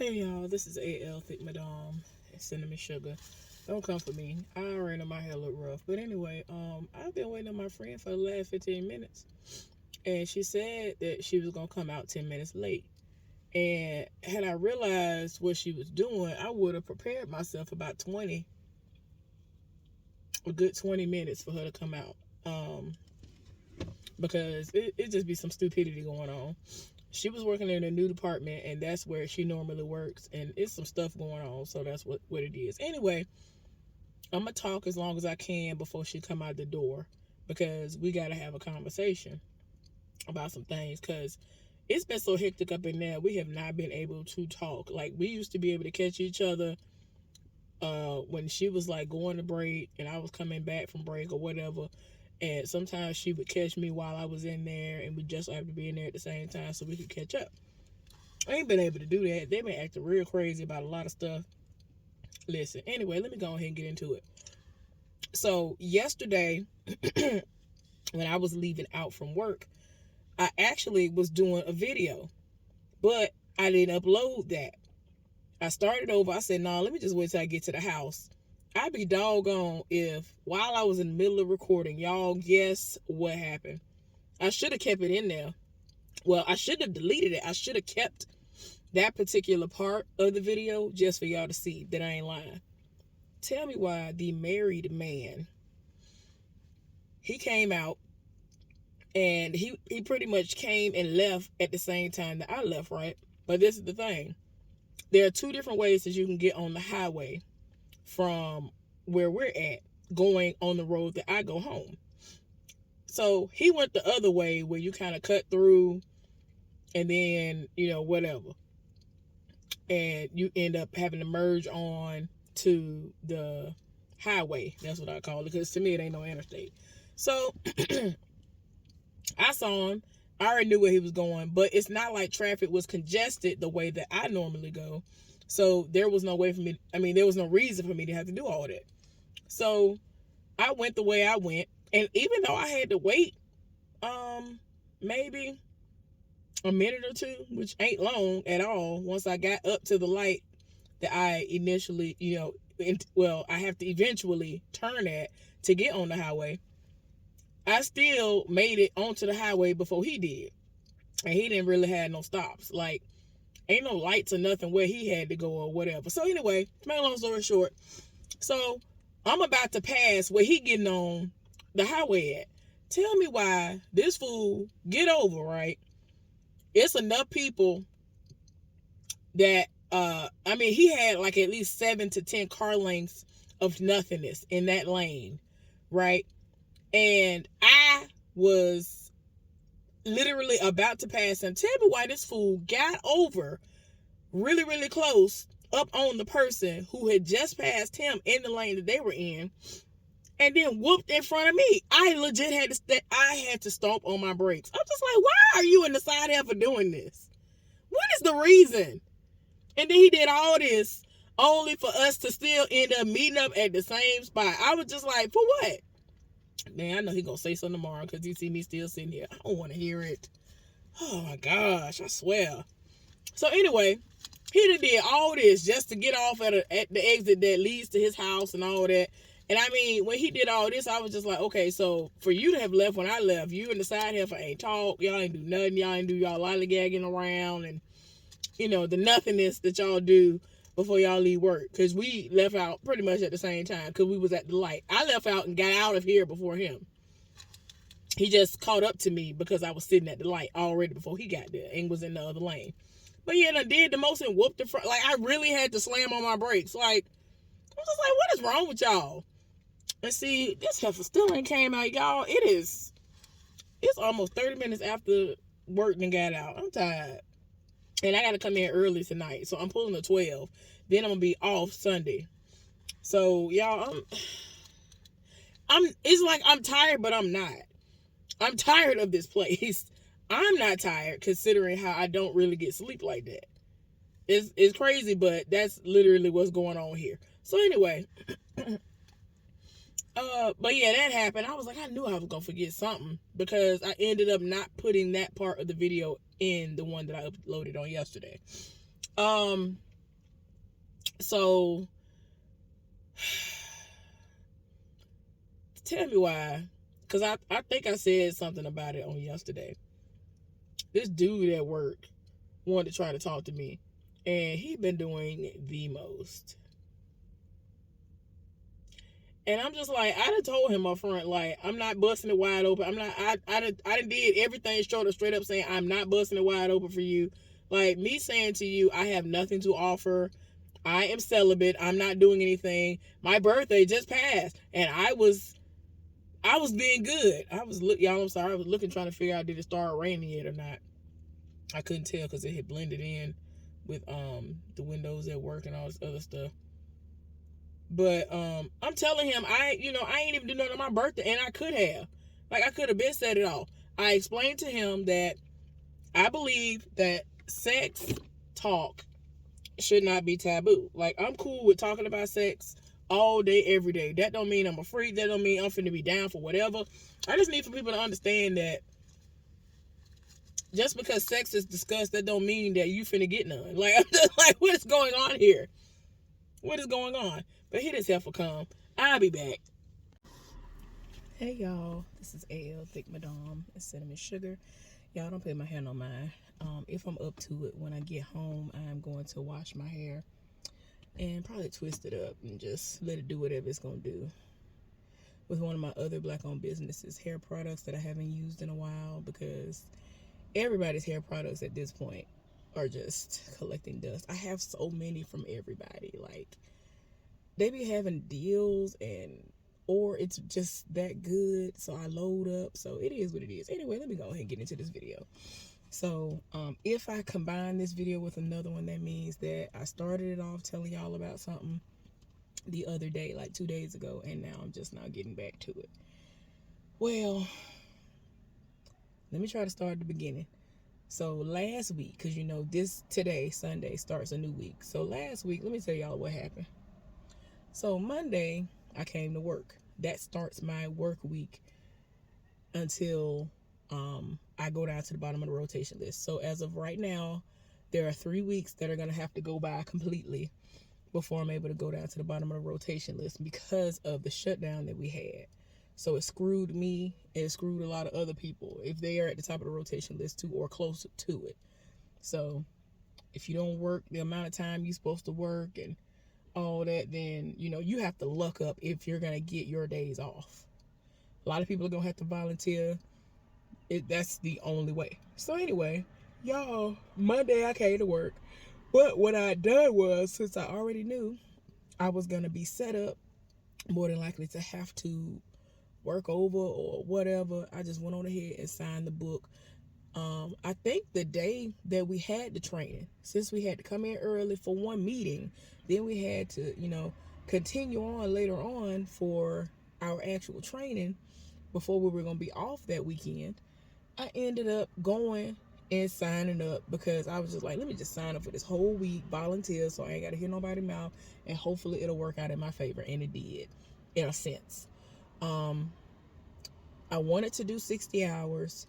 Hey y'all, this is AL Thick Madame and Cinnamon Sugar. Don't come for me. I already know my hair look rough. But anyway, I've been waiting on my friend for the last 15 minutes. And she said that she was gonna come out 10 minutes late. And had I realized what she was doing, I would have prepared myself about a good 20 minutes for her to come out. Because it just be some stupidity going on. She was working in a new department, and that's where she normally works, and it's some stuff going on, so that's what it is. Anyway, I'm gonna talk as long as I can before she come out the door, because we gotta have a conversation about some things, because it's been so hectic up in there. We have not been able to talk. Like, we used to be able to catch each other when she was like going to break and I was coming back from break or whatever. And sometimes she would catch me while I was in there, and we just have to be in there at the same time so we could catch up. I ain't been able to do that. They've been acting real crazy about a lot of stuff. Listen, anyway, let me go ahead and get into it. So, yesterday, when I was leaving out from work, I actually was doing a video, but I didn't upload that. I started over. I said, no, let me just wait till I get to the house. I'd be doggone if while I was in the middle of recording, y'all guess what happened. I should have kept it in there. Well, I shouldn't have deleted it. I should have kept that particular part of the video just for y'all to see that I ain't lying. Tell me why the married man, he came out and he pretty much came and left at the same time that I left, right? But this is the thing. There are two different ways that you can get on the highway from where we're at, going on the road that I go home. So he went the other way where you kind of cut through and then, whatever. And you end up having to merge on to the highway. That's what I call it, because to me it ain't no interstate. So I saw him. I already knew where he was going, but it's not like traffic was congested the way that I normally go. So there was no way for me. There was no reason for me to have to do all that. So I went the way I went. And even though I had to wait, maybe a minute or two, which ain't long at all, once I got up to the light that I initially, I have to eventually turn at to get on the highway, I still made it onto the highway before he did. And he didn't really have no stops. Like, ain't no lights or nothing where he had to go or whatever. So anyway, to make a long story short, so I'm about to pass where he getting on the highway at. Tell me why this fool get over, right? It's enough people that, he had like at least 7 to 10 car lengths of nothingness in that lane, right? And I was literally about to pass him. Tell me why this fool got over really, really close up on the person who had just passed him in the lane that they were in, and then whooped in front of me. I legit had to stomp on my brakes. I'm just like, why are you in the side half for doing this? What is the reason? And then he did all this only for us to still end up meeting up at the same spot. I was just like, for what? Man, I know he gonna say something tomorrow because he see me still sitting here. I don't want to hear it. Oh my gosh, I swear. So anyway, he did all this just to get off at the exit that leads to his house and all that. And when he did all this, I was just like, okay, so for you to have left when I left, you and the side heifer ain't talk, y'all ain't do nothing, y'all ain't do y'all lollygagging around and, the nothingness that y'all do before y'all leave work. Because we left out pretty much at the same time because we was at the light. I left out and got out of here before him. He just caught up to me because I was sitting at the light already before he got there and was in the other lane. But yeah, I did the most and whooped the front. Like, I really had to slam on my brakes. Like, I was just like, what is wrong with y'all? And see, this heifer still ain't came out, y'all. It's almost 30 minutes after work and got out. I'm tired. And I got to come in early tonight. So I'm pulling a 12. Then I'm going to be off Sunday. So, y'all, it's like I'm tired, but I'm not. I'm tired of this place. I'm not tired considering how I don't really get sleep like that. It's crazy, but that's literally what's going on here. So anyway, but yeah, that happened. I was like, I knew I was gonna forget something because I ended up not putting that part of the video in the one that I uploaded on yesterday. So tell me why. Because I think I said something about it on yesterday. This dude at work wanted to try to talk to me. And he been doing the most. And I'm just like, I done told him up front, like, I'm not busting it wide open. I'm not, I done did everything straight up saying, I'm not busting it wide open for you. Like, me saying to you, I have nothing to offer. I am celibate. I'm not doing anything. My birthday just passed. And I was being good. Y'all, I'm sorry. I was looking, trying to figure out, did it start raining yet or not? I couldn't tell because it had blended in with the windows at work and all this other stuff. But I'm telling him, I ain't even do nothing on my birthday, and I could have. Like, I could have been said it all. I explained to him that I believe that sex talk should not be taboo. Like, I'm cool with talking about sex all day, every day. That don't mean I'm a freak. That don't mean I'm finna be down for whatever. I just need for people to understand that just because sex is discussed, that don't mean that you finna get none. Like, I'm just like, what is going on here? What is going on? But here this heifer come. I'll be back. Hey y'all, this is AL Thick Madame and Cinnamon Sugar. Y'all don't pay my hair no mind. If I'm up to it, when I get home, I'm going to wash my hair and probably twist it up and just let it do whatever it's gonna do. With one of my other black-owned businesses, hair products that I haven't used in a while, because everybody's hair products at this point are just collecting dust. I have so many from everybody. Like, they be having deals, or it's just that good, so I load up. So it is what it is. Anyway, let me go ahead and get into this video. So if I combine this video with another one, that means that I started it off telling y'all about something the other day, like 2 days ago, and now I'm just now getting back to it. Well, let me try to start at the beginning. So last week, because today, Sunday, starts a new week. So last week, let me tell y'all what happened. So Monday, I came to work. That starts my work week until I go down to the bottom of the rotation list. So as of right now, there are 3 weeks that are going to have to go by completely before I'm able to go down to the bottom of the rotation list because of the shutdown that we had. So it screwed me, and it screwed a lot of other people if they are at the top of the rotation list too, or close to it. So if you don't work the amount of time you're supposed to work and all that, then you have to luck up if you're gonna get your days off. A lot of people are gonna have to volunteer. That's the only way. So anyway, y'all, Monday I came to work, but what I done was, since I already knew I was gonna be set up more than likely to have to work over or whatever, I just went on ahead and signed the book. I think the day that we had the training, since we had to come in early for one meeting, then we had to, continue on later on for our actual training before we were going to be off that weekend. I ended up going and signing up because I was just like, let me just sign up for this whole week, volunteer, so I ain't got to hear nobody's mouth, and hopefully it'll work out in my favor. And it did, in a sense. I wanted to do 60 hours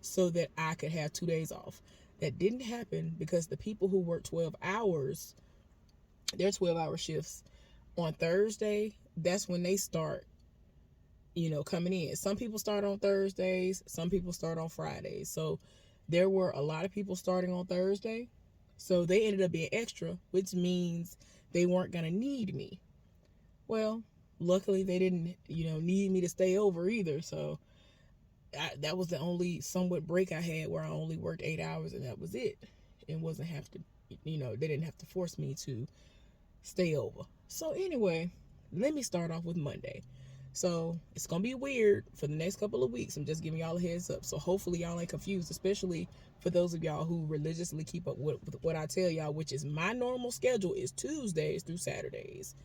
so that I could have 2 days off. That didn't happen because the people who work 12 hours, their 12-hour shifts on Thursday, that's when they start, coming in. Some people start on Thursdays, some people start on Fridays. So there were a lot of people starting on Thursday. So they ended up being extra, which means they weren't going to need me. Well, luckily they didn't, need me to stay over either. So that was the only somewhat break I had, where I only worked 8 hours and that was it. And wasn't have to, they didn't have to force me to stay over. So anyway, let me start off with Monday. So it's going to be weird for the next couple of weeks. I'm just giving y'all a heads up. So hopefully y'all ain't confused, especially for those of y'all who religiously keep up with what I tell y'all, which is my normal schedule is Tuesdays through Saturdays.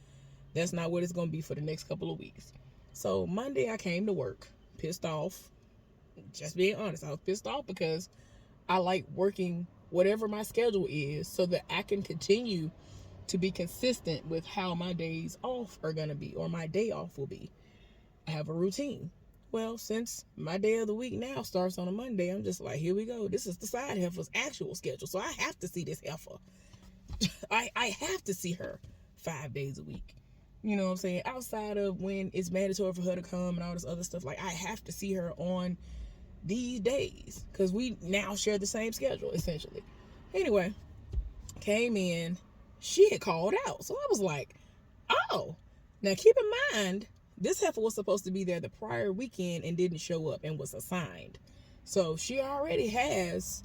That's not what it's going to be for the next couple of weeks. So Monday I came to work pissed off. Just being honest, I was pissed off because I like working whatever my schedule is so that I can continue to be consistent with how my days off are going to be, or my day off will be. I have a routine. Well, since my day of the week now starts on a Monday, I'm just like, here we go. This is the side heifer's actual schedule. So I have to see this heifer. I have to see her. 5 days a week. You know what I'm saying? Outside of when it's mandatory for her to come and all this other stuff, like I have to see her on these days because we now share the same schedule essentially. Anyway, came in, she had called out, so I was like, oh. Now keep in mind, this heifer was supposed to be there the prior weekend and didn't show up and was assigned. So she already has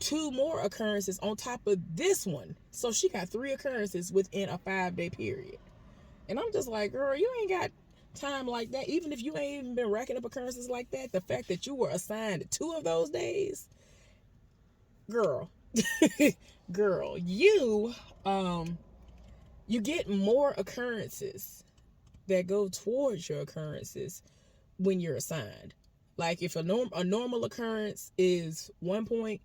2 more occurrences on top of this one. So she got 3 occurrences within a 5-day period. And I'm just like, girl, you ain't got time like that. Even if you ain't even been racking up occurrences like that, the fact that you were assigned 2 of those days, girl, girl, you get more occurrences that go towards your occurrences when you're assigned. Like if a normal occurrence is 1 point,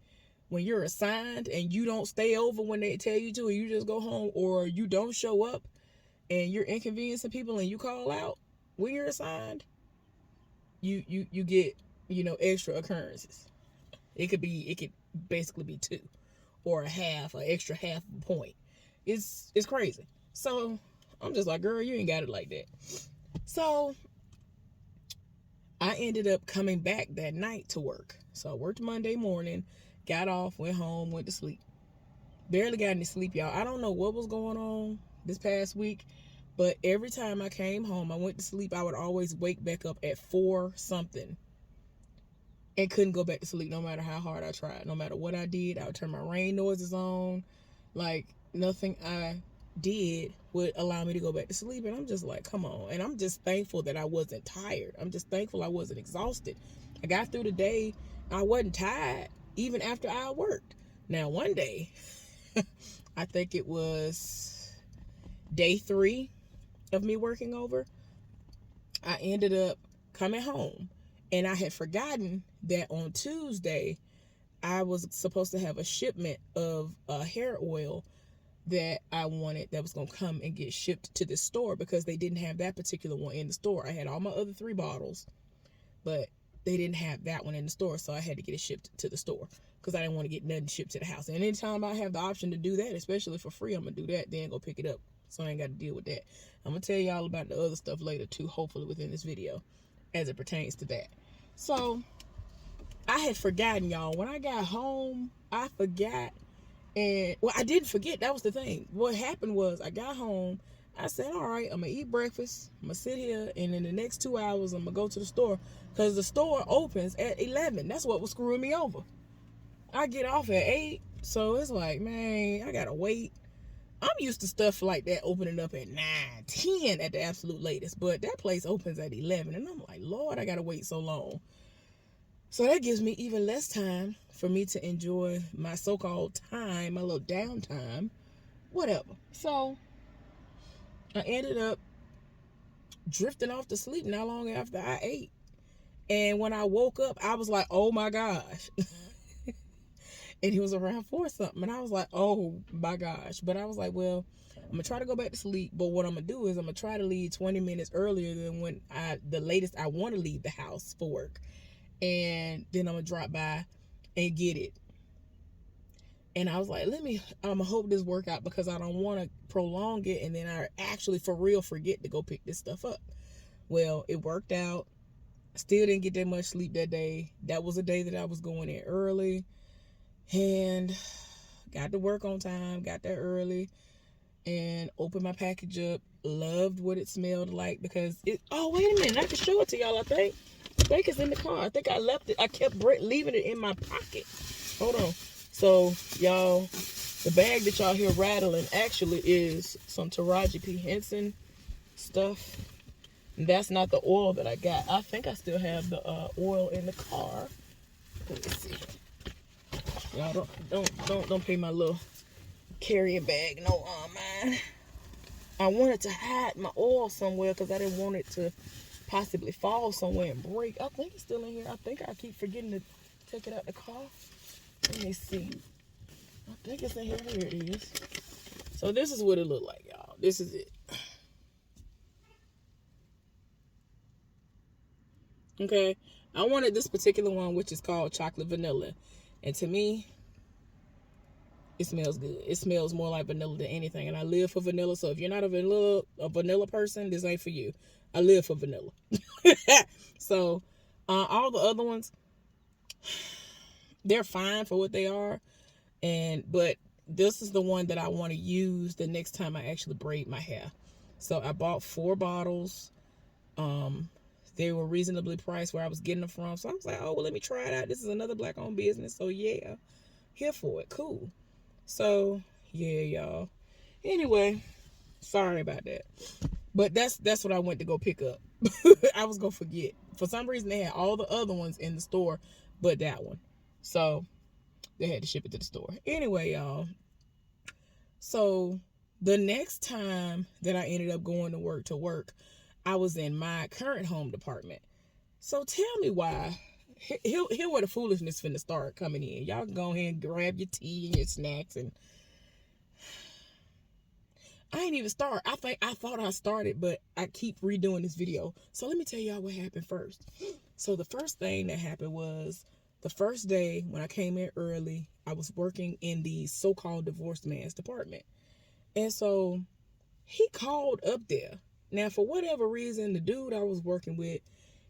when you're assigned and you don't stay over when they tell you to, and you just go home, or you don't show up and you're inconveniencing people and you call out when you're assigned, you get, extra occurrences. It could basically be 2 or an extra half point. It's crazy. So I'm just like, girl, you ain't got it like that. So I ended up coming back that night to work. So I worked Monday morning, got off, went home, went to sleep. Barely got any sleep, y'all. I don't know what was going on this past week, but every time I came home, I went to sleep, I would always wake back up at 4 something and couldn't go back to sleep no matter how hard I tried. No matter what I did, I would turn my rain noises on. Like, nothing I did would allow me to go back to sleep. And I'm just like, come on. And I'm just thankful that I wasn't tired. I'm just thankful I wasn't exhausted. I got through the day. I wasn't tired even after I worked. Now, one day, I think it was day 3 of me working over, I ended up coming home. And I had forgotten that on Tuesday, I was supposed to have a shipment of hair oil that I wanted that was going to come and get shipped to the store because they didn't have that particular one in the store. I had all my other 3 bottles, but they didn't have that one in the store, so I had to get it shipped to the store because I didn't want to get nothing shipped to the house. And anytime I have the option to do that, especially for free, I'm going to do that, then go pick it up, so I ain't got to deal with that. I'm going to tell y'all about the other stuff later, too, hopefully within this video, as it pertains to that. So I had forgotten, y'all. When I got home, I forgot. And, well, I didn't forget. That was the thing. What happened was I got home. I said, all right, I'm going to eat breakfast. I'm going to sit here. And in the next 2 hours, I'm going to go to the store. Because the store opens at 11. That's what was screwing me over. I get off at 8. So it's like, man, I got to wait. I'm used to stuff like that opening up at 9, 10 at the absolute latest. But that place opens at 11. And I'm like, Lord, I got to wait so long. So that gives me even less time for me to enjoy my so-called time, my little downtime, whatever. So I ended up drifting off to sleep not long after I ate. And when I woke up, I was like, oh my gosh. And it was around 4 something. And I was like, oh my gosh. But I was like, well, I'm going to try to go back to sleep. But what I'm going to do is I'm going to try to leave 20 minutes earlier than when the latest I want to leave the house for work. And then I'm going to drop by and get it. And I was like, I'm going to hope this work out because I don't want to prolong it. And then I actually for real forget to go pick this stuff up. Well, it worked out. Still didn't get that much sleep that day. That was a day that I was going in early. And got to work on time. Got there early. And opened my package up. Loved what it smelled like because oh, wait a minute. I can show it to y'all, I think. I think it's in the car. I think I left it. I kept leaving it in my pocket. Hold on. So, y'all, the bag that y'all hear rattling actually is some Taraji P. Henson stuff. And that's not the oil that I got. I think I still have the oil in the car. Let me see. Y'all don't pay my little carrying bag no mind. I wanted to hide my oil somewhere because I didn't want it to possibly fall somewhere and break. I think it's still in here. I think I keep forgetting to take it out the car. Let me see. I think it's in here. Here it is. So this is what it looked like, y'all. This is it. Okay. I wanted this particular one, which is called chocolate vanilla. And to me, It smells good. It smells more like vanilla than anything, and I live for vanilla. So if you're not a vanilla person, this ain't for you. I live for vanilla. So all the other ones, they're fine for what they are, but this is the one that I want to use the next time I actually braid my hair. So I bought 4 bottles. They were reasonably priced where I was getting them from. So I was like, oh, well, let me try it out. This is another black-owned business. So, yeah, here for it. Cool. So, yeah, y'all. Anyway, sorry about that. But that's what I went to go pick up. I was going to forget. For some reason, they had all the other ones in the store, but that one. So, they had to ship it to the store. Anyway, y'all. So, the next time that I ended up going to work, I was in my current home department. So tell me why. Here where the foolishness finna start coming in. Y'all can go ahead and grab your tea and your snacks, and I ain't even start. I thought I started, but I keep redoing this video. So let me tell y'all what happened first. So the first thing that happened was the first day when I came in early, I was working in the so-called divorced man's department. And so he called up there. Now, for whatever reason, the dude I was working with,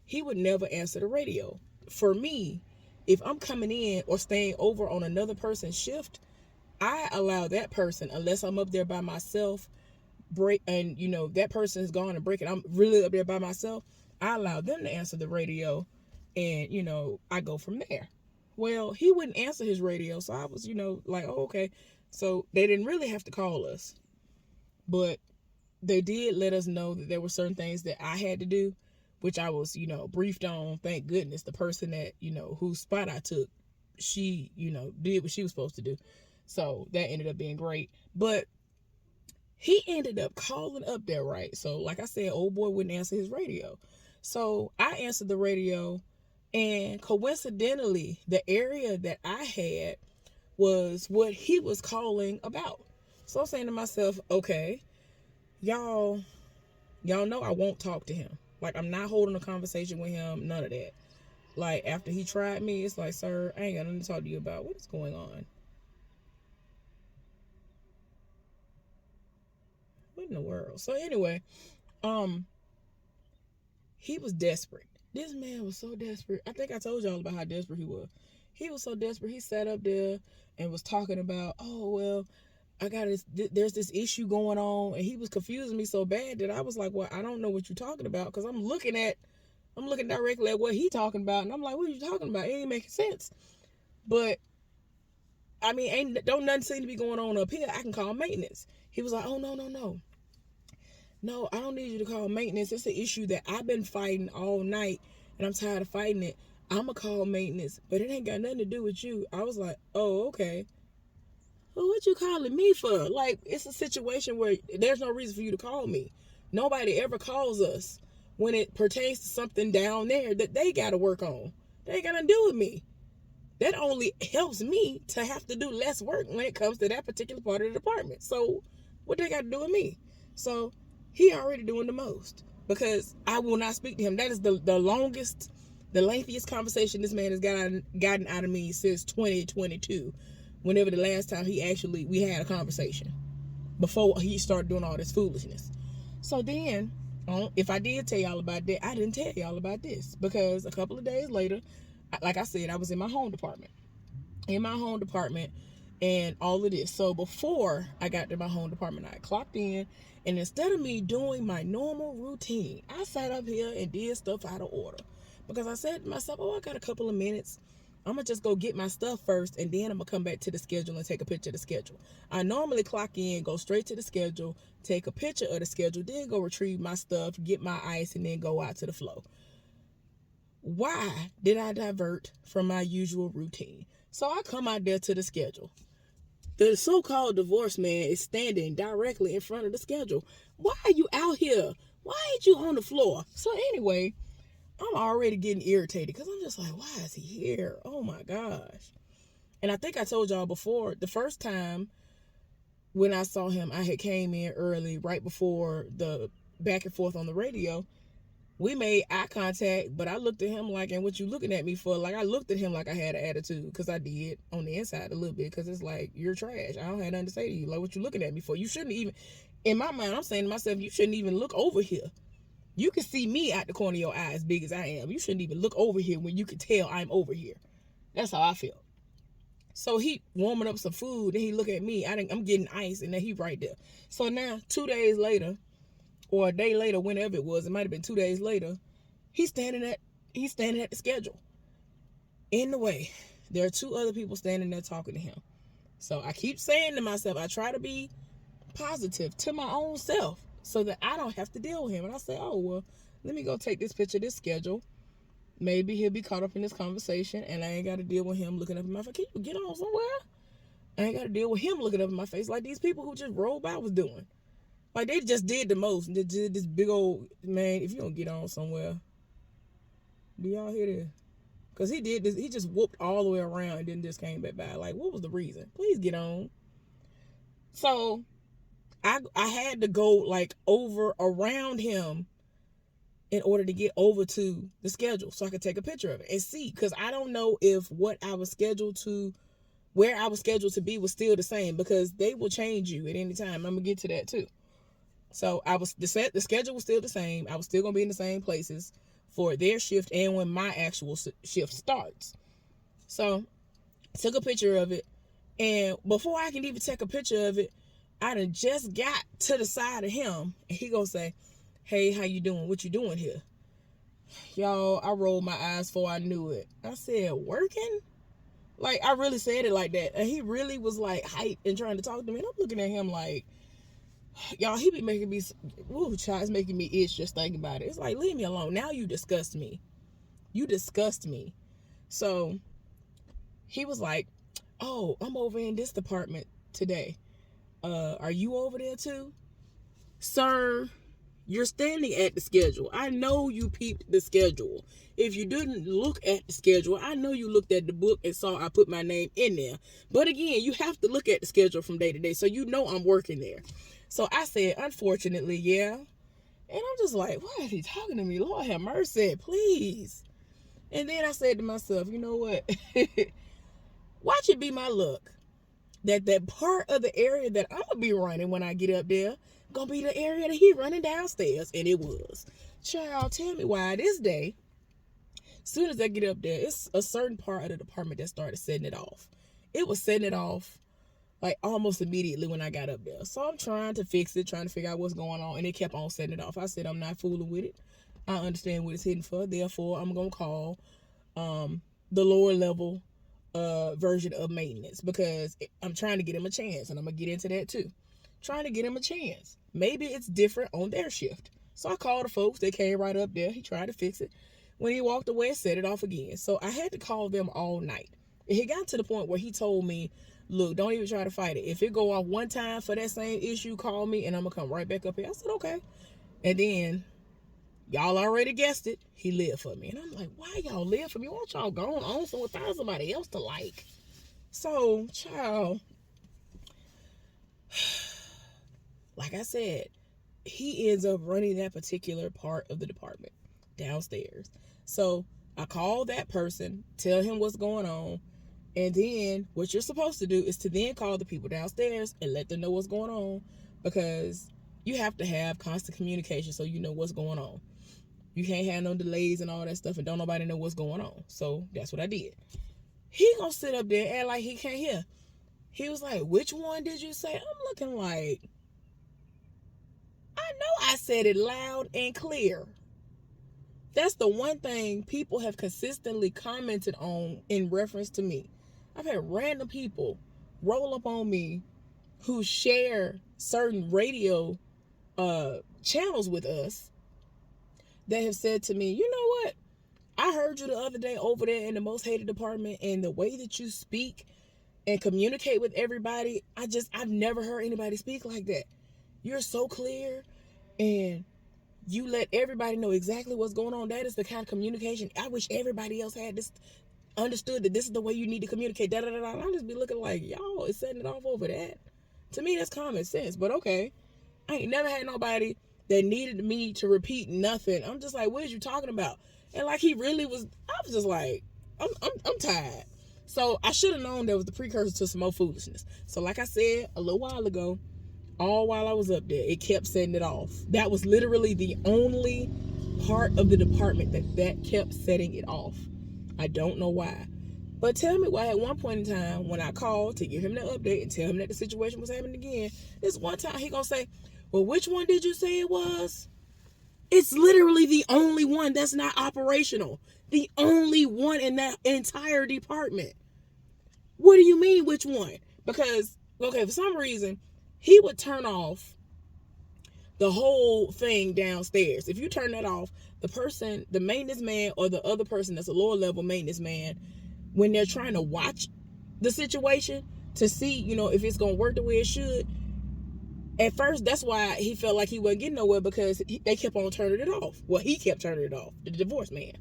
he would never answer the radio. For me, if I'm coming in or staying over on another person's shift, I allow that person, unless I'm up there by myself, break, and that person is gone and break it, I'm really up there by myself, I allow them to answer the radio, and I go from there. Well, he wouldn't answer his radio, so I was like, oh, okay. So they didn't really have to call us, but they did let us know that there were certain things that I had to do, which I was, briefed on. Thank goodness the person that, whose spot I took, she, did what she was supposed to do. So that ended up being great. But he ended up calling up there, right? So like I said, old boy wouldn't answer his radio. So I answered the radio, and coincidentally, the area that I had was what he was calling about. So I'm saying to myself, okay, y'all know I won't talk to him. Like, I'm not holding a conversation with him, none of that. Like, after he tried me, it's like, sir, I ain't got nothing to talk to you about. What is going on? What in the world? So anyway, he was desperate. This man was so desperate. I think I told y'all about how desperate he was. He was so desperate. He sat up there and was talking about, oh, well, there's this issue going on, and he was confusing me so bad that I was like, well, I don't know what you're talking about, because I'm looking directly at what he talking about, and I'm like, what are you talking about? It ain't making sense. But I mean, don't nothing seem to be going on up here. I can call maintenance. He was like, oh, no, I don't need you to call maintenance. It's an issue that I've been fighting all night, and I'm tired of fighting it. I'ma call maintenance, but it ain't got nothing to do with you. I was like, oh, okay. Well, what you calling me for? Like, it's a situation where there's no reason for you to call me. Nobody ever calls us when it pertains to something down there that they got to work on. They ain't got to do with me. That only helps me to have to do less work when it comes to that particular part of the department. So what they got to do with me? So he already doing the most, because I will not speak to him. That is the lengthiest conversation this man has gotten out of me since 2022. Whenever the last time we had a conversation, before he started doing all this foolishness. So then, if I did tell y'all about that, I didn't tell y'all about this, because a couple of days later, like I said, I was in my home department. And all of this. So before I got to my home department, I clocked in, and instead of me doing my normal routine, I sat up here and did stuff out of order, because I said to myself, oh, I got a couple of minutes. I'm going to just go get my stuff first, and then I'm going to come back to the schedule and take a picture of the schedule. I normally clock in, go straight to the schedule, take a picture of the schedule, then go retrieve my stuff, get my ice, and then go out to the flow. Why did I divert from my usual routine? So I come out there to the schedule. The so-called divorce man is standing directly in front of the schedule. Why are you out here? Why ain't you on the floor? So anyway, I'm already getting irritated, because I'm just like, why is he here? Oh my gosh. And I think I told y'all before, the first time when I saw him, I had came in early, right before the back and forth on the radio. We made eye contact, but I looked at him like, and what you looking at me for? Like, I looked at him like I had an attitude, because I did on the inside a little bit, because it's like, you're trash. I don't have nothing to say to you. Like, what you looking at me for? You shouldn't even, in my mind, I'm saying to myself, you shouldn't even look over here. You can see me out the corner of your eye as big as I am. You shouldn't even look over here when you can tell I'm over here. That's how I feel. So he warming up some food, and he look at me. I'm getting ice, and then he right there. So now, 2 days later, or a day later, whenever it was, it might have been 2 days later, he's standing at the schedule. In the way, there are 2 other people standing there talking to him. So I keep saying to myself, I try to be positive to my own self so that I don't have to deal with him. And I say, oh, well, let me go take this picture of this schedule. Maybe he'll be caught up in this conversation, and I ain't got to deal with him looking up in my face. Can you get on somewhere? I ain't got to deal with him looking up in my face like these people who just rolled by was doing. Like, they just did the most. They did this big old, man, if you don't get on somewhere. Do y'all hear this? Because he did this. He just whooped all the way around and then just came back by. Like, what was the reason? Please get on. So, I had to go, like, over around him in order to get over to the schedule so I could take a picture of it and see. Because I don't know if where I was scheduled to be was still the same, because they will change you at any time. I'm going to get to that too. So the schedule was still the same. I was still going to be in the same places for their shift and when my actual shift starts. So took a picture of it. And before I can even take a picture of it, I done just got to the side of him. And he gonna say, hey, how you doing? What you doing here? Y'all, I rolled my eyes before I knew it. I said, working? Like, I really said it like that. And he really was like hyped and trying to talk to me. And I'm looking at him like, y'all, he be making me, ooh, child, it's making me itch just thinking about it. It's like, leave me alone. Now you disgust me. You disgust me. So he was like, oh, I'm over in this department today. Are you over there too? Sir, you're standing at the schedule. I know you peeped the schedule. If you didn't look at the schedule, I know you looked at the book and saw I put my name in there. But again, you have to look at the schedule from day to day, so you know I'm working there. So I said, unfortunately, yeah. And I'm just like, why is he talking to me? Lord have mercy, please. And then I said to myself, you know what? Watch it be my luck that part of the area that I'm gonna be running when I get up there gonna be the area that he running downstairs. And it was. Child, tell me why this day, as soon as I get up there, it's a certain part of the department that started setting it off. It was setting it off like almost immediately when I got up there. So I'm trying to fix it, trying to figure out what's going on, and it kept on setting it off. I said, I'm not fooling with it. I understand what it's hitting for. Therefore, I'm gonna call the lower level version of maintenance, because I'm trying to get him a chance, and I'm gonna get into that too. Trying to get him a chance. Maybe it's different on their shift. So I called the folks. They came right up there. He tried to fix it. When he walked away, set it off again. So I had to call them all night. And he got to the point where he told me, look, don't even try to fight it. If it go off one time for that same issue, call me and I'm gonna come right back up here. I said, okay. And then, y'all already guessed it, he lived for me. And I'm like, why y'all live for me? Why don't y'all go on somewhere, find somebody else to like? So, child, like I said, he ends up running that particular part of the department downstairs. So I call that person, tell him what's going on, and then what you're supposed to do is to then call the people downstairs and let them know what's going on, because you have to have constant communication so you know what's going on. You can't have no delays and all that stuff and don't nobody know what's going on. So that's what I did. He gonna sit up there and act like he can't hear. He was like, which one did you say? I'm looking like, I know I said it loud and clear. That's the one thing people have consistently commented on in reference to me. I've had random people roll up on me who share certain radio channels with us that have said to me, you know what? I heard you the other day over there in the most hated department, and the way that you speak and communicate with everybody, I've never heard anybody speak like that. You're so clear, and you let everybody know exactly what's going on. That is the kind of communication I wish everybody else had this, understood that this is the way you need to communicate. Da, da, da, da. I'll just be looking like, y'all is setting it off over that. To me, that's common sense, but okay. I ain't never had nobody that needed me to repeat nothing. I'm just like, what are you talking about? And like he really was, I was just like, I'm tired. So I should have known that was the precursor to some more foolishness. So like I said a little while ago, all while I was up there, it kept setting it off. That was literally the only part of the department that kept setting it off. I don't know why. But tell me why at one point in time, when I called to give him the update and tell him that the situation was happening again, this one time he gonna say, well, which one did you say it was? It's literally the only one that's not operational. The only one in that entire department. What do you mean, which one? Because, okay, for some reason, he would turn off the whole thing downstairs. If you turn that off, the person, the maintenance man or the other person that's a lower level maintenance man, when they're trying to watch the situation to see, if it's going to work the way it should, at first, that's why he felt like he wasn't getting nowhere, because they kept on turning it off. Well, he kept turning it off, the divorce man.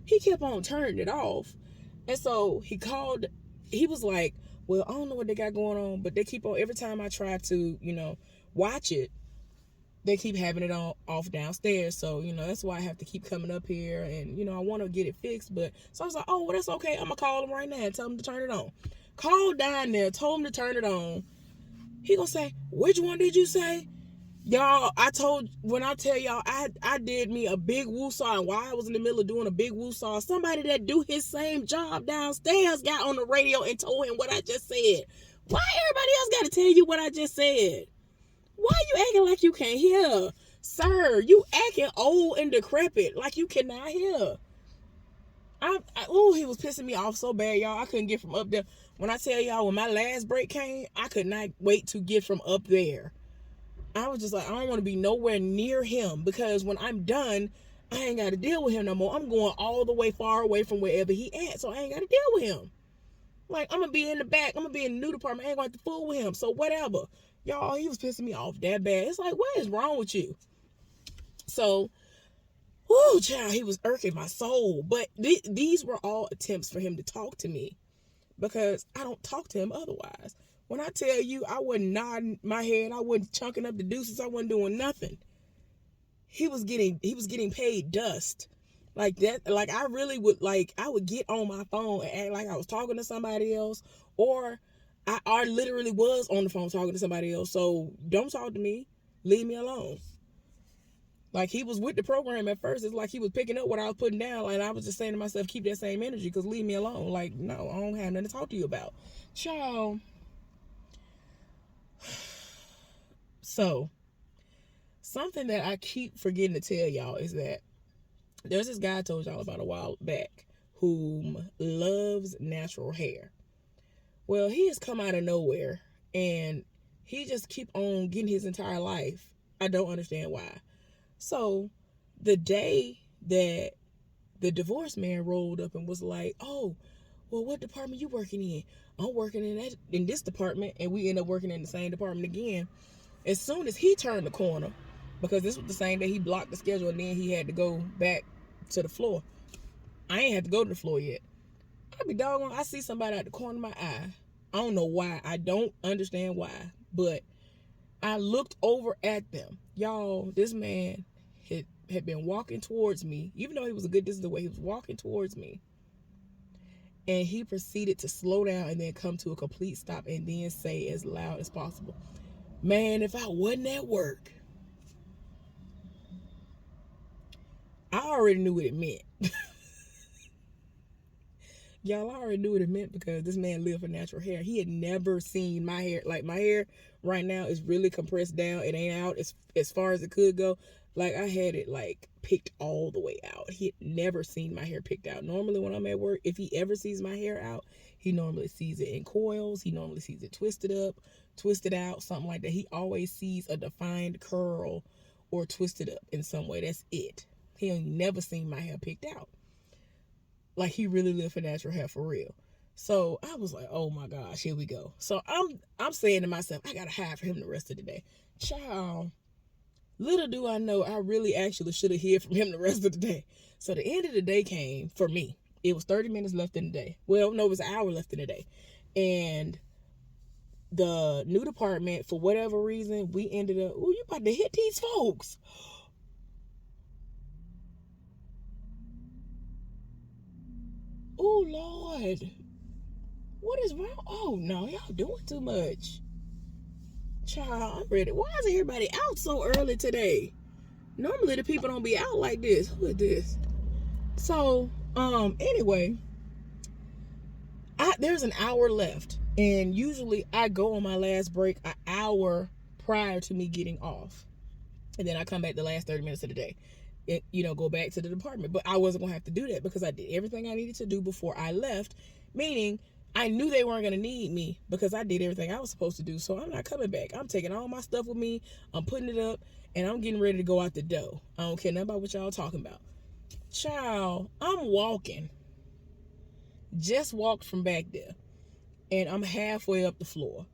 He kept on turning it off. And so he called, he was like, well, I don't know what they got going on, but they keep on, every time I try to, watch it, they keep having it on off downstairs. So, that's why I have to keep coming up here, and, I want to get it fixed. But so I was like, oh, well, that's okay. I'm going to call him right now and tell him to turn it on. Called down there, told him to turn it on. He gonna say, which one did you say? Y'all, when I tell y'all, I did me a big woo-saw, and while I was in the middle of doing a big woo-saw, somebody that do his same job downstairs got on the radio and told him what I just said. Why everybody else got to tell you what I just said? Why you acting like you can't hear? Sir, you acting old and decrepit like you cannot hear. He was pissing me off so bad, y'all. I couldn't get from up there. When I tell y'all, when my last break came, I could not wait to get from up there. I was just like, I don't want to be nowhere near him, because when I'm done, I ain't got to deal with him no more. I'm going all the way far away from wherever he at, so I ain't got to deal with him. Like, I'm going to be in the back. I'm going to be in the new department. I ain't going to have to fool with him. So whatever. Y'all, he was pissing me off that bad. It's like, what is wrong with you? So, whoo, child, he was irking my soul. But these were all attempts for him to talk to me, because I don't talk to him otherwise. When I tell you, I wasn't nodding my head, I wasn't chunking up the deuces, I wasn't doing nothing. He was getting paid dust. Like that, like I really would, I would get on my phone and act like I was talking to somebody else, or I literally was on the phone talking to somebody else. So don't talk to me. Leave me alone. Like, he was with the program at first. It's like he was picking up what I was putting down. And I was just saying to myself, keep that same energy, because leave me alone. Like, no, I don't have nothing to talk to you about. Child. So, something that I keep forgetting to tell y'all is that there's this guy I told y'all about a while back who loves natural hair. Well, he has come out of nowhere, and he just keep on getting his entire life. I don't understand why. So the day that the divorce man rolled up and was like, oh, well, what department you working in? I'm working in this department, and we end up working in the same department again. As soon as he turned the corner, because this was the same day he blocked the schedule, and then he had to go back to the floor. I ain't had to go to the floor yet. I be doggone, I see somebody at the corner of my eye. I don't know why. I don't understand why. But I looked over at them. Y'all, this man had been walking towards me. Even though he was a good distance away, he was walking towards me. And he proceeded to slow down and then come to a complete stop and then say as loud as possible, man, if I wasn't at work. I already knew what it meant. Y'all, I already knew what it meant, because this man lived for natural hair. He had never seen my hair. Like, my hair right now is really compressed down. It ain't out as far as it could go. Like, I had it, picked all the way out. He had never seen my hair picked out. Normally, when I'm at work, if he ever sees my hair out, he normally sees it in coils. He normally sees it twisted up, twisted out, something like that. He always sees a defined curl or twisted up in some way. That's it. He ain't never seen my hair picked out. Like, he really lived for natural hair for real. So I was like, oh my gosh, here we go. So I'm saying to myself, I gotta hide for him the rest of the day. Child, little do I know, I really actually should have hid from him the rest of the day. So the end of the day came for me. It was 30 minutes left in the day. Well, no, it was an hour left in the day. And the new department, for whatever reason, we ended up, oh, you about to hit these folks. Oh, Lord. What is wrong? Oh, no, y'all doing too much. Child, I'm ready. Why is everybody out so early today? Normally the people don't be out like this. Who is this? So, anyway, there's an hour left. And usually I go on my last break an hour prior to me getting off. And then I come back the last 30 minutes of the day. Go back to the department. But I wasn't going to have to do that because I did everything I needed to do before I left. Meaning, I knew they weren't going to need me because I did everything I was supposed to do. So I'm not coming back. I'm taking all my stuff with me. I'm putting it up. And I'm getting ready to go out the door. I don't care nothing about what y'all talking about. Child, I'm walking. Just walked from back there. And I'm halfway up the floor.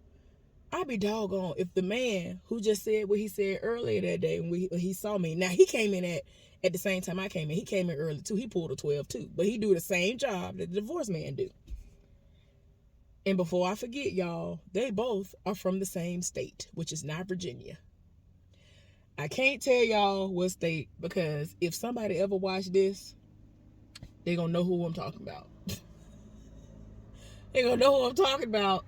I'd be doggone if the man who just said what he said earlier that day when he saw me. Now, he came in at the same time I came in. He came in early, too. He pulled a 12, too. But he do the same job that the divorced man do. And before I forget, y'all, they both are from the same state, which is not Virginia. I can't tell y'all what state because if somebody ever watched this, they're going to know who I'm talking about. They're going to know who I'm talking about.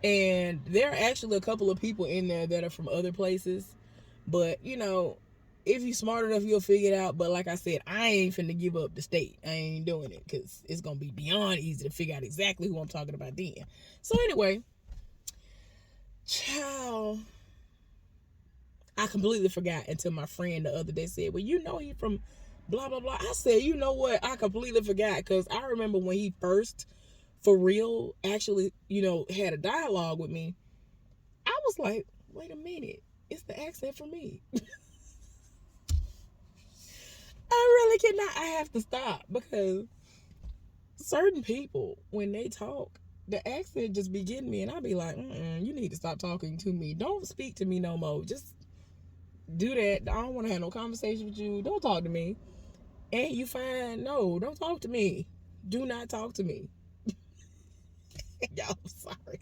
And there are actually a couple of people in there that are from other places. But, if you're smart enough, you'll figure it out. But like I said, I ain't finna give up the state. I ain't doing it because it's going to be beyond easy to figure out exactly who I'm talking about then. So anyway, child, I completely forgot until my friend the other day said, well, he from blah, blah, blah. I said, you know what? I completely forgot because I remember when he first, for real, actually, had a dialogue with me. I was like, wait a minute. It's the accent for me. I really cannot. I have to stop because certain people, when they talk, the accent just be getting me. And I be like, you need to stop talking to me. Don't speak to me no more. Just do that. I don't want to have no conversation with you. Don't talk to me. And you fine? No, don't talk to me. Do not talk to me. Y'all, sorry.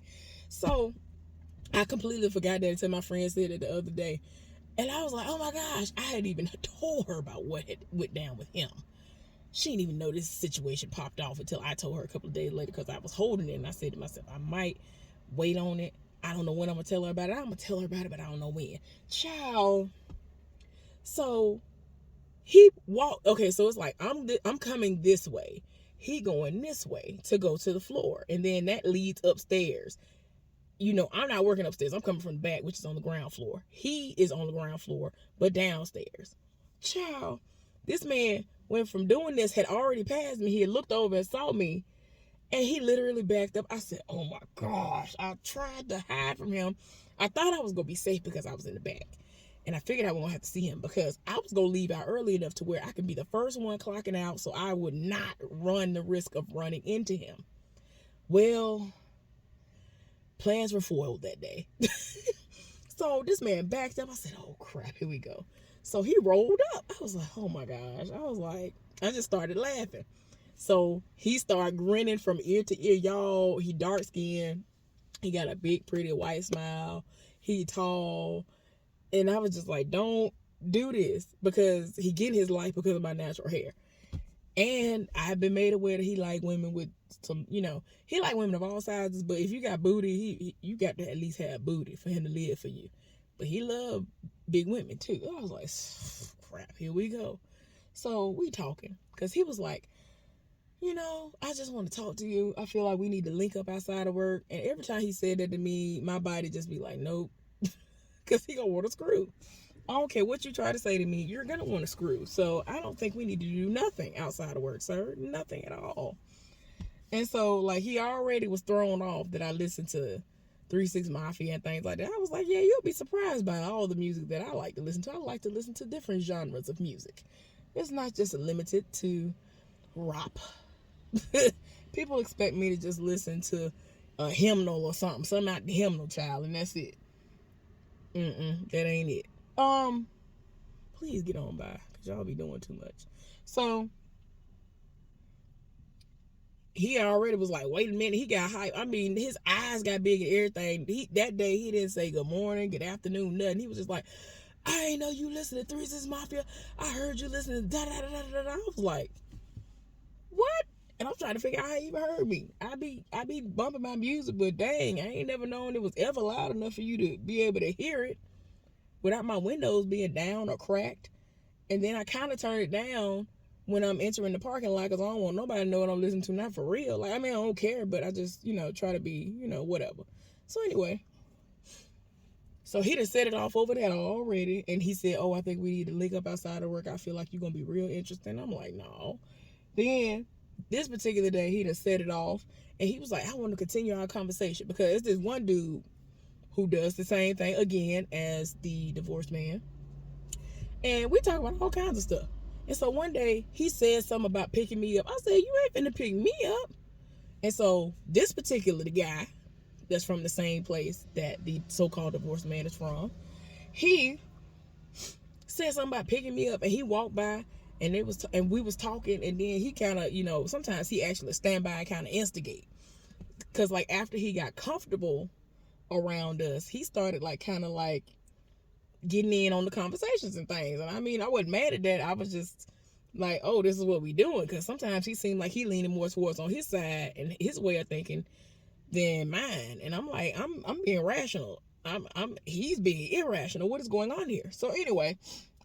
So, I completely forgot that until my friend said it the other day. And I was like, oh my gosh, I hadn't even told her about what had went down with him. She didn't even know this situation popped off until I told her a couple of days later because I was holding it and I said to myself, I might wait on it. I don't know when I'm going to tell her about it. I'm going to tell her about it, but I don't know when. Child. So he walked. Okay, so it's like I'm coming this way. He going this way to go to the floor. And then that leads upstairs. I'm not working upstairs. I'm coming from the back, which is on the ground floor. He is on the ground floor, but downstairs. Child, this man went from doing this, had already passed me. He had looked over and saw me, and he literally backed up. I said, oh my gosh. I tried to hide from him. I thought I was going to be safe because I was in the back. And I figured I won't have to see him because I was going to leave out early enough to where I could be the first one clocking out so I would not run the risk of running into him. Well, plans were foiled that day. So this man backed up. I said, oh crap, here we go. So he rolled up. I was like, oh my gosh. I just started laughing. So he started grinning from ear to ear. Y'all, he dark skinned. He got a big, pretty white smile. He tall. And I was just like, don't do this because he get his life because of my natural hair. And I've been made aware that he like women with some, he like women of all sizes. But if you got booty, you got to at least have booty for him to live for you. But he loved big women too. I was like, crap, here we go. So we talking because he was like, I just want to talk to you. I feel like we need to link up outside of work. And every time he said that to me, my body just be like, nope. Because he gonna want to screw. I don't care what you try to say to me, you're gonna want to screw. So I don't think we need to do nothing outside of work, sir. Nothing at all. And so like he already was thrown off that I listened to 3 6 Mafia and things like that. I was like, yeah, you'll be surprised by all the music that I like to listen to. I like to listen to different genres of music. It's not just limited to rap. People expect me to just listen to a hymnal or something out the hymnal, child, and that's it. That ain't it. Please get on by, because y'all be doing too much. So, he already was like, wait a minute, he got hype. I mean, his eyes got big and everything. That day he didn't say good morning, good afternoon, nothing. He was just like, I ain't know you listen to Three Six Mafia. I heard you listen to da da da da da. I was like, what? And I'm trying to figure out how he even heard me. I be bumping my music, but dang, I ain't never known it was ever loud enough for you to be able to hear it without my windows being down or cracked. And then I kind of turn it down when I'm entering the parking lot because I don't want nobody to know what I'm listening to. Not for real. Like, I mean, I don't care, but I just, try to be, whatever. So anyway, so he done set it off over that already. And he said, oh, I think we need to link up outside of work. I feel like you're going to be real interesting. I'm like, no. Then this particular day, he done set it off. And he was like, I want to continue our conversation because it's this one dude who does the same thing again as the divorced man. And we talk about all kinds of stuff. And so one day he said something about picking me up. I said, you ain't finna pick me up. And so this particular guy that's from the same place that the so-called divorced man is from, he said something about picking me up, and he walked by and we was talking, and then he kind of, sometimes he actually stand by and kind of instigate. Cause like after he got comfortable around us, he started like kind of like getting in on the conversations and things. And I mean, I wasn't mad at that. I was just like, oh, this is what we doing. Because sometimes he seemed like he leaning more towards on his side and his way of thinking than mine. And I'm like, I'm being rational. He's being irrational. What is going on here? So anyway,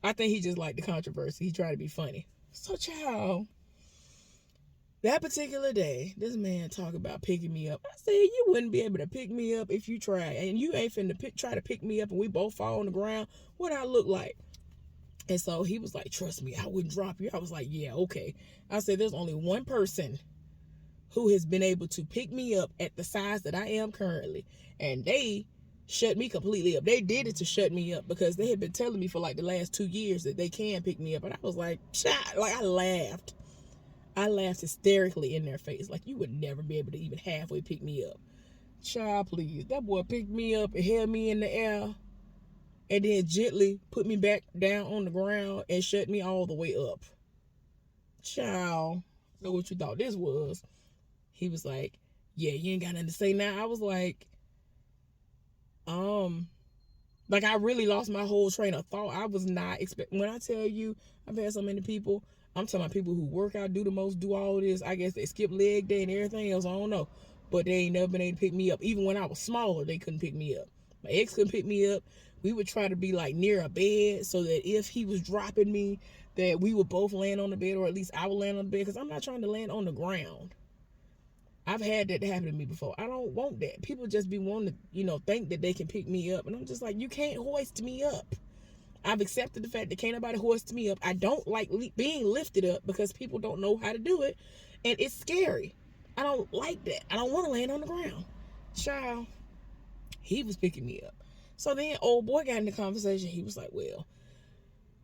I think he just liked the controversy. He tried to be funny. So child, that particular day, this man talked about picking me up. I said, you wouldn't be able to pick me up if you try. And you ain't finna try to pick me up and we both fall on the ground. What I look like? And so he was like, trust me, I wouldn't drop you. I was like, yeah, okay. I said, there's only one person who has been able to pick me up at the size that I am currently. And they shut me completely up. They did it to shut me up because they had been telling me for like the last 2 years that they can pick me up. And I was like, child, like I laughed hysterically in their face. Like, you would never be able to even halfway pick me up. Child, please. That boy picked me up and held me in the air and then gently put me back down on the ground and shut me all the way up. Child, know what you thought this was. He was like, yeah, you ain't got nothing to say now. I was like I really lost my whole train of thought. I was not expecting. When I tell you, I've had so many people. I'm talking about people who work out, do the most, do all this. I guess they skip leg day and everything else. I don't know. But they ain't never been able to pick me up. Even when I was smaller, they couldn't pick me up. My ex couldn't pick me up. We would try to be like near a bed so that if he was dropping me, that we would both land on the bed, or at least I would land on the bed, because I'm not trying to land on the ground. I've had that happen to me before. I don't want that. People just be wanting to, think that they can pick me up. And I'm just like, you can't hoist me up. I've accepted the fact that can't nobody hoist me up. I don't like being lifted up because people don't know how to do it. And it's scary. I don't like that. I don't want to land on the ground. Child, he was picking me up. So then old boy got in the conversation. He was like, well,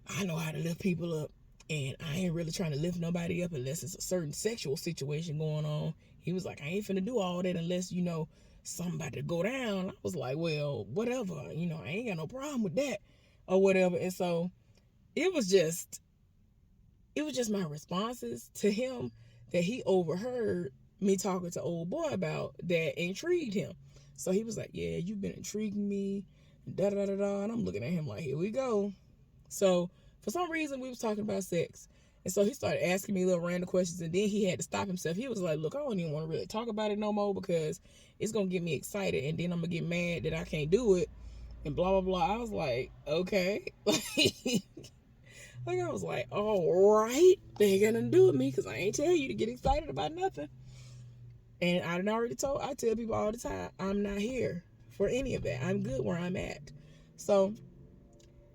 I know how to lift people up. And I ain't really trying to lift nobody up unless it's a certain sexual situation going on. He was like, I ain't finna do all that unless, somebody to go down. I was like, well, whatever. I ain't got no problem with that or whatever. And so it was just my responses to him that he overheard me talking to old boy about that intrigued him. So he was like, yeah, you've been intriguing me, da da da da. And I'm looking at him like, here we go. So for some reason we was talking about sex. And so he started asking me little random questions, and then he had to stop himself. He was like, look, I don't even want to really talk about it no more because it's going to get me excited, and then I'm going to get mad that I can't do it, and blah, blah, blah. I was like, okay. I was like, all right, they ain't going to do it me because I ain't tell you to get excited about nothing. And I tell people all the time, I'm not here for any of that. I'm good where I'm at. So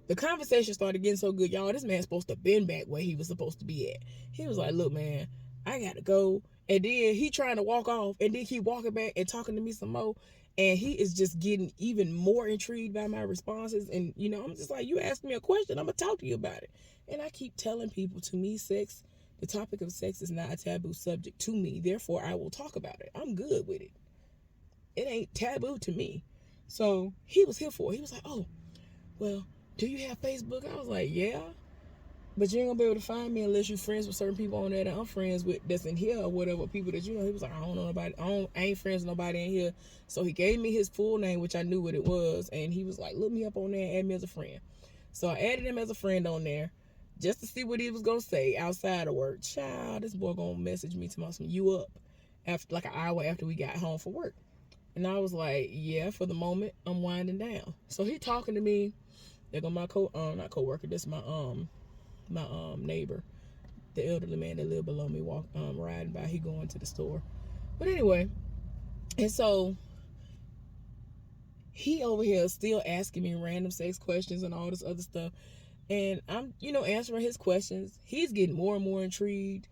the conversation started getting so good, y'all. This man's supposed to been back where he was supposed to be at. He was like, look, man, I gotta go. And then he trying to walk off and then keep walking back and talking to me some more. And he is just getting even more intrigued by my responses. And, I'm just like, you asked me a question, I'm gonna talk to you about it. And I keep telling people, to me, the topic of sex is not a taboo subject to me. Therefore, I will talk about it. I'm good with it. It ain't taboo to me. So he was here for it. He was like, oh, well, do you have Facebook? I was like, yeah. But you ain't gonna be able to find me unless you friends with certain people on there that I'm friends with that's in here or whatever. People that you know. He was like, I don't know nobody. I ain't friends with nobody in here. So he gave me his full name, which I knew what it was, and he was like, look me up on there and add me as a friend. So I added him as a friend on there just to see what he was gonna say outside of work. Child, this boy gonna message me tomorrow, some you up after like an hour after we got home from work. And I was like, yeah, for the moment, I'm winding down. So he talking to me. They're going my not co-worker, this is my neighbor, the elderly man that lived below me, riding by. He going to the store. But anyway, and so he over here still asking me random sex questions and all this other stuff. And I'm, answering his questions. He's getting more and more intrigued.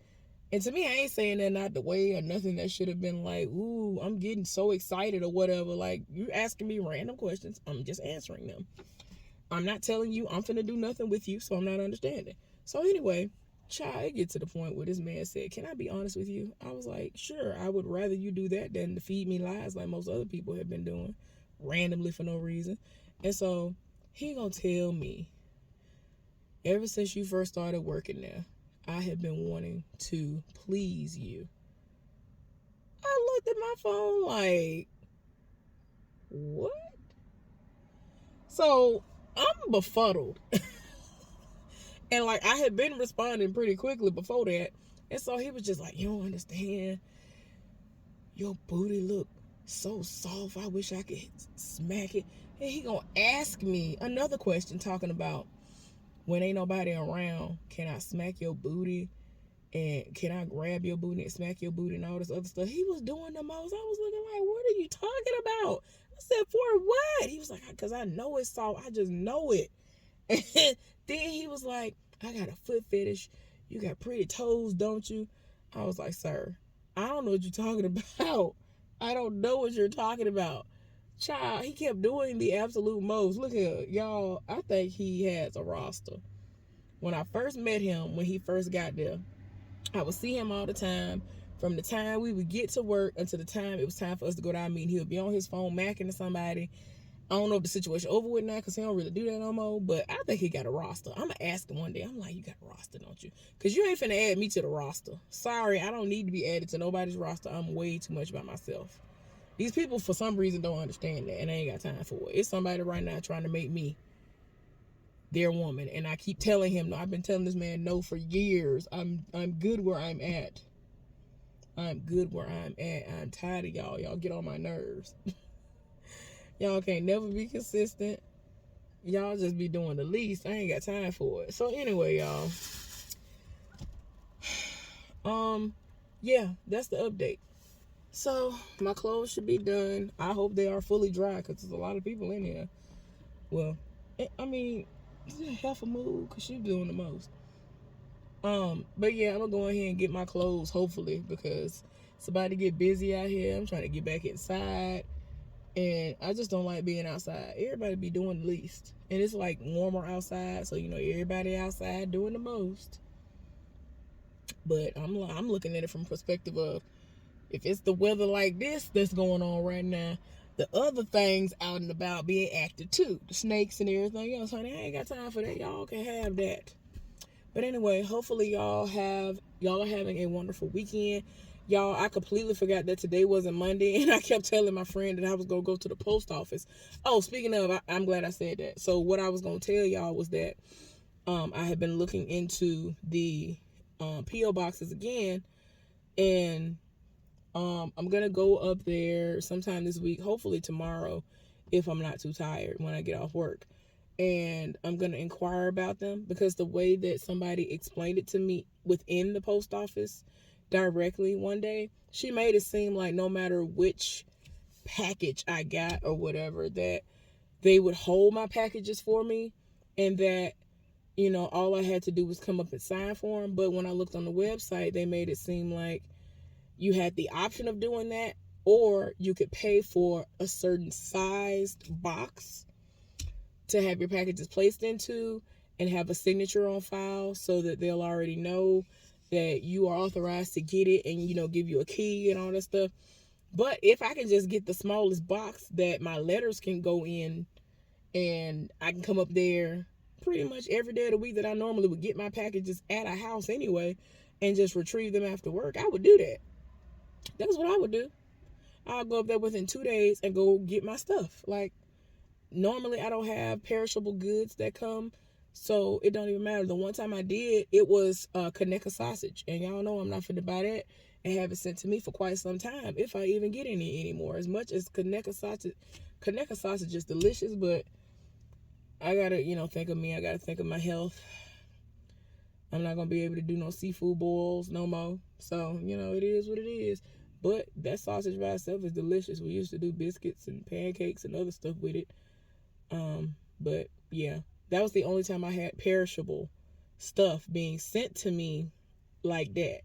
And to me, I ain't saying that not the way or nothing that should have been like, ooh, I'm getting so excited or whatever. Like, you asking me random questions. I'm just answering them. I'm not telling you I'm finna do nothing with you, so I'm not understanding. So anyway, child, it get to the point where this man said, can I be honest with you? I was like, sure, I would rather you do that than to feed me lies like most other people have been doing, randomly for no reason. And so he gonna tell me, ever since you first started working there, I have been wanting to please you. I looked at my phone like, what? So I'm befuddled. And like I had been responding pretty quickly before that. And so he was just like, you don't understand. Your booty look so soft. I wish I could smack it. And he gonna ask me another question talking about, when ain't nobody around, can I smack your booty? And can I grab your booty and smack your booty and all this other stuff? He was doing the most. I was looking like, what are you talking about? I said, for what? He was like, because I know it's soft. I just know it. And then he was like, I got a foot fetish. You got pretty toes, don't you? I was like, sir, I don't know what you're talking about. I don't know what you're talking about. Child, he kept doing the absolute most. Look here, y'all, I think he has a roster. When I first met him, when he first got there, I would see him all the time. From the time we would get to work until the time it was time for us to go to our meeting, he would be on his phone macking to somebody. I don't know if the situation over with now because he don't really do that no more, but I think he got a roster. I'm going to ask him one day. I'm like, you got a roster, don't you? Because you ain't finna add me to the roster. Sorry, I don't need to be added to nobody's roster. I'm way too much by myself. These people, for some reason, don't understand that, and I ain't got time for it. It's somebody right now trying to make me their woman, and I keep telling him no. I've been telling this man no for years. I'm good where I'm at. I'm good where I'm at. I'm tired of y'all. Y'all get on my nerves. Y'all can't never be consistent. Y'all just be doing the least. I ain't got time for it. So anyway, y'all. Yeah, that's the update. So my clothes should be done. I hope they are fully dry because there's a lot of people in here. Well, I mean, half a move because she's doing the most. But yeah, I'm gonna go ahead and get my clothes hopefully because it's about to get busy out here. I'm trying to get back inside. And I just don't like being outside. Everybody be doing the least. And it's like warmer outside. So, everybody outside doing the most. But I'm looking at it from perspective of, if it's the weather like this that's going on right now, the other things out and about being active too. The snakes and everything else. Honey, I ain't got time for that. Y'all can have that. But anyway, hopefully y'all are having a wonderful weekend. Y'all, I completely forgot that today wasn't Monday, and I kept telling my friend that I was going to go to the post office. Oh, speaking of, I'm glad I said that. So what I was going to tell y'all was that I had been looking into the P.O. boxes again, and I'm going to go up there sometime this week, hopefully tomorrow, if I'm not too tired when I get off work. And I'm going to inquire about them because the way that somebody explained it to me within the post office directly one day, she made it seem like no matter which package I got or whatever, that they would hold my packages for me and that, all I had to do was come up and sign for them. But when I looked on the website, they made it seem like you had the option of doing that, or you could pay for a certain sized box to have your packages placed into and have a signature on file so that they'll already know that you are authorized to get it and, give you a key and all that stuff. But if I can just get the smallest box that my letters can go in and I can come up there, pretty much every day of the week that I normally would get my packages at a house anyway and just retrieve them after work, I would do that. That's what I would do. I'll go up there within 2 days and go get my stuff. Like, normally I don't have perishable goods that come, so it don't even matter. The one time I did, it was Conecuh sausage, and y'all know I'm not finna buy that and have it sent to me for quite some time if I even get any anymore. As much as Conecuh sausage is delicious, but I gotta, think of me. I gotta think of my health. I'm not gonna be able to do no seafood boils no more. So, it is what it is. But that sausage by itself is delicious. We used to do biscuits and pancakes and other stuff with it. But yeah, that was the only time I had perishable stuff being sent to me like that.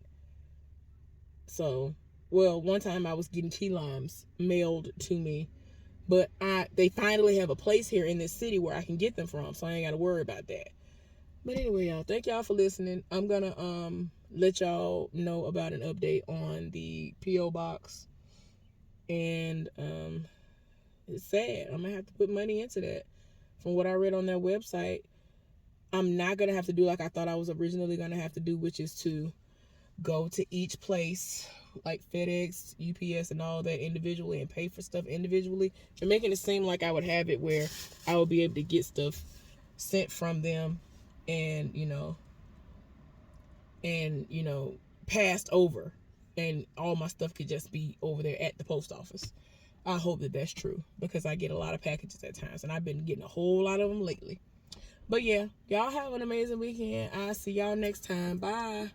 So, well, one time I was getting key limes mailed to me, but they finally have a place here in this city where I can get them from, so I ain't got to worry about that. But anyway, y'all, thank y'all for listening. I'm gonna let y'all know about an update on the P.O. box, and it's sad. I'm gonna have to put money into that. From what I read on their website, I'm not gonna have to do like I thought I was originally gonna have to do, which is to go to each place like FedEx, UPS, and all that individually and pay for stuff individually. They're making it seem like I would have it where I would be able to get stuff sent from them and passed over, and all my stuff could just be over there at the post office. I hope that that's true, because I get a lot of packages at times, and I've been getting a whole lot of them lately. But yeah, y'all have an amazing weekend. I'll see y'all next time. Bye.